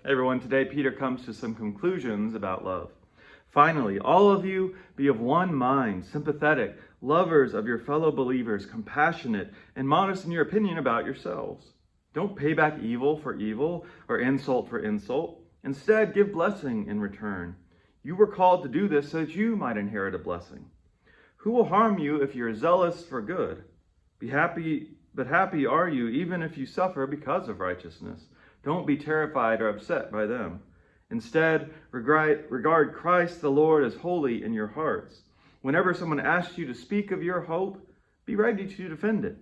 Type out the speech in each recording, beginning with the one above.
Hey everyone, today Peter comes to some conclusions about love. Finally, all of you be of one mind, sympathetic, lovers of your fellow believers, compassionate, and modest in your opinion about yourselves. Don't pay back evil for evil or insult for insult. Instead, give blessing in return. You were called to do this so that you might inherit a blessing. Who will harm you if you are zealous for good? Be happy, but happy are you even if you suffer because of righteousness. Don't be terrified or upset by them. Instead, regard Christ the Lord as holy in your hearts. Whenever someone asks you to speak of your hope, be ready to defend it.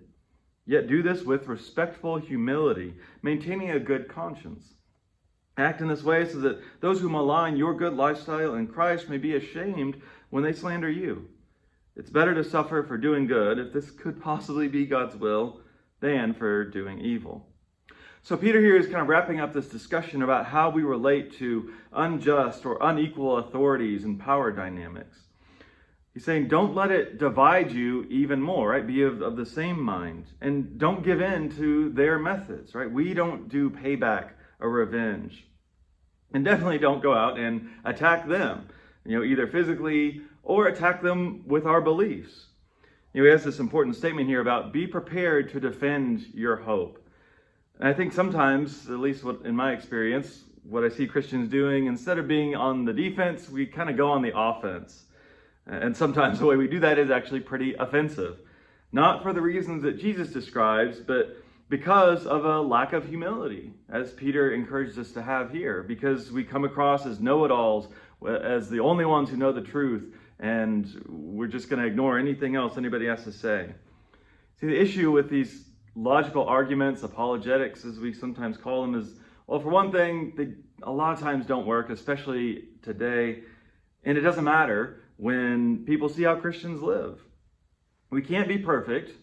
Yet do this with respectful humility, maintaining a good conscience. Act in this way so that those who malign your good lifestyle in Christ may be ashamed when they slander you. It's better to suffer for doing good, if this could possibly be God's will, than for doing evil. So Peter here is kind of wrapping up this discussion about how we relate to unjust or unequal authorities and power dynamics. He's saying, don't let it divide you even more, right? Be of the same mind, and don't give in to their methods, right? We don't do payback or revenge. And definitely don't go out and attack them, either physically or attack them with our beliefs. He has this important statement here about be prepared to defend your hope. And I think sometimes, at least in my experience, what I see Christians doing, instead of being on the defense, we kind of go on the offense. And sometimes the way we do that is actually pretty offensive. Not for the reasons that Jesus describes, but because of a lack of humility, as Peter encouraged us to have here, because we come across as know-it-alls, as the only ones who know the truth, and we're just going to ignore anything else anybody has to say. See, the issue with these logical arguments, apologetics as we sometimes call them, is, well, for one thing, they a lot of times don't work, especially today, and it doesn't matter when people see how Christians live. We can't be perfect,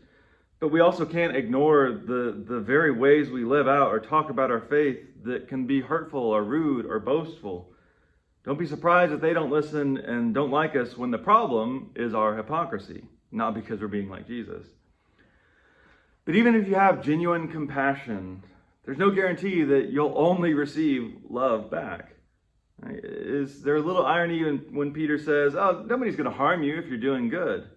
but we also can't ignore the very ways we live out or talk about our faith that can be hurtful or rude or boastful. Don't be surprised if they don't listen and don't like us when the problem is our hypocrisy, not because we're being like Jesus. But even if you have genuine compassion, there's no guarantee that you'll only receive love back. Right? Is there a little irony when Peter says, oh, nobody's going to harm you if you're doing good?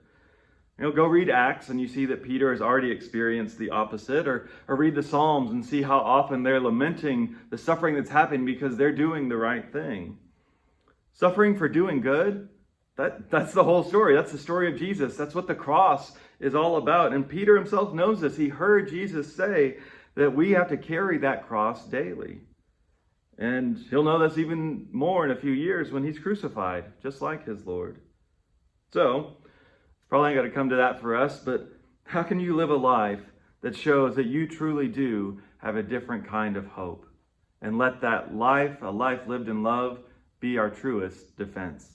Go read Acts and you see that Peter has already experienced the opposite, or read the Psalms and see how often they're lamenting the suffering that's happening because they're doing the right thing. Suffering for doing good, that's the whole story. That's the story of Jesus. That's what the cross is all about. And Peter himself knows this. He heard Jesus say that we have to carry that cross daily. And he'll know this even more in a few years when he's crucified, just like his Lord. So, it's probably not going to come to that for us, but how can you live a life that shows that you truly do have a different kind of hope? And let that life, a life lived in love, be our truest defense.